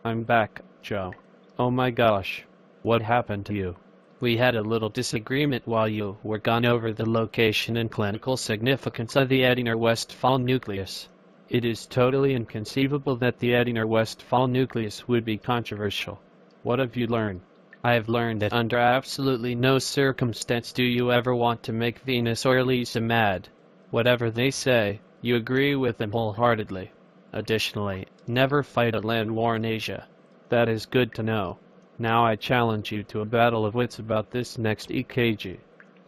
I'm back, Joe. Oh my gosh. What happened to you? We had a little disagreement while you were gone over the location and clinical significance of the Edinger-Westphal nucleus. It is totally inconceivable that the Edinger-Westphal nucleus would be controversial. What have you learned? I have learned that under absolutely no circumstance do you ever want to make Venus or Lisa mad. Whatever they say, you agree with them wholeheartedly. Additionally, never fight a land war in Asia. That is good to know. Now I challenge you to a battle of wits about this next EKG.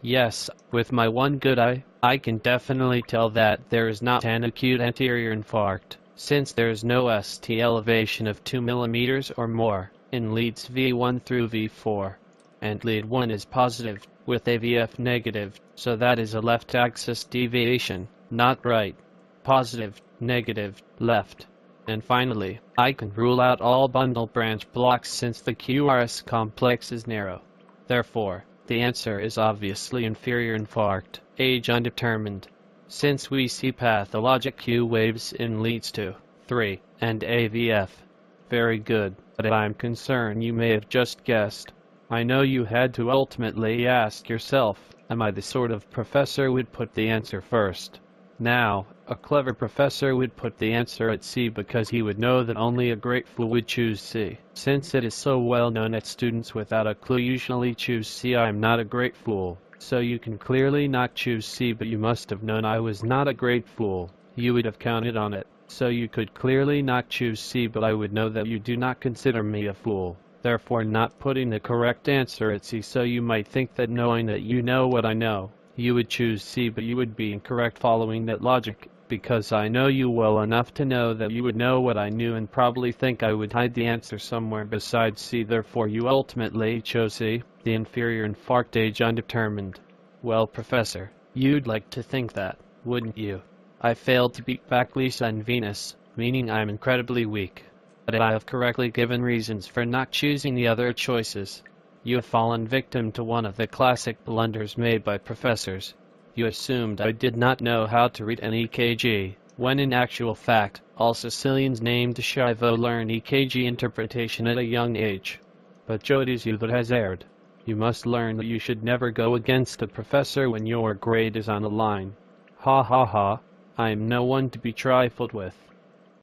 Yes, with my one good eye, I can definitely tell that there is not an acute anterior infarct, since there is no ST elevation of 2 mm or more in leads V1 through V4. And lead 1 is positive, with AVF negative, so that is a left axis deviation, not right. Positive, negative, left. And finally, I can rule out all bundle branch blocks since the QRS complex is narrow. Therefore, the answer is obviously inferior infarct, age undetermined. Since we see pathologic Q waves in leads 2, 3, and AVF. Very good, but I'm concerned you may have just guessed. I know you had to ultimately ask yourself, am I the sort of professor who would put the answer first? Now, a clever professor would put the answer at C because he would know that only a great fool would choose C. Since it is so well known that students without a clue usually choose C, I am not a great fool. So you can clearly not choose C, but you must have known I was not a great fool. You would have counted on it. So you could clearly not choose C, but I would know that you do not consider me a fool. Therefore not putting the correct answer at C, so you might think that knowing that you know what I know, you would choose C, but you would be incorrect following that logic, because I know you well enough to know that you would know what I knew and probably think I would hide the answer somewhere besides C. Therefore you ultimately chose C, the inferior infarct, age undetermined. Well, Professor, you'd like to think that, wouldn't you? I failed to beat back Lisa and Venus, meaning I'm incredibly weak. But I have correctly given reasons for not choosing the other choices. You have fallen victim to one of the classic blunders made by professors. You assumed I did not know how to read an EKG, when in actual fact, all Sicilians named Schiavo learn EKG interpretation at a young age. But Joe, it is you that has erred. You must learn that you should never go against a professor when your grade is on the line. Ha ha ha, I am no one to be trifled with.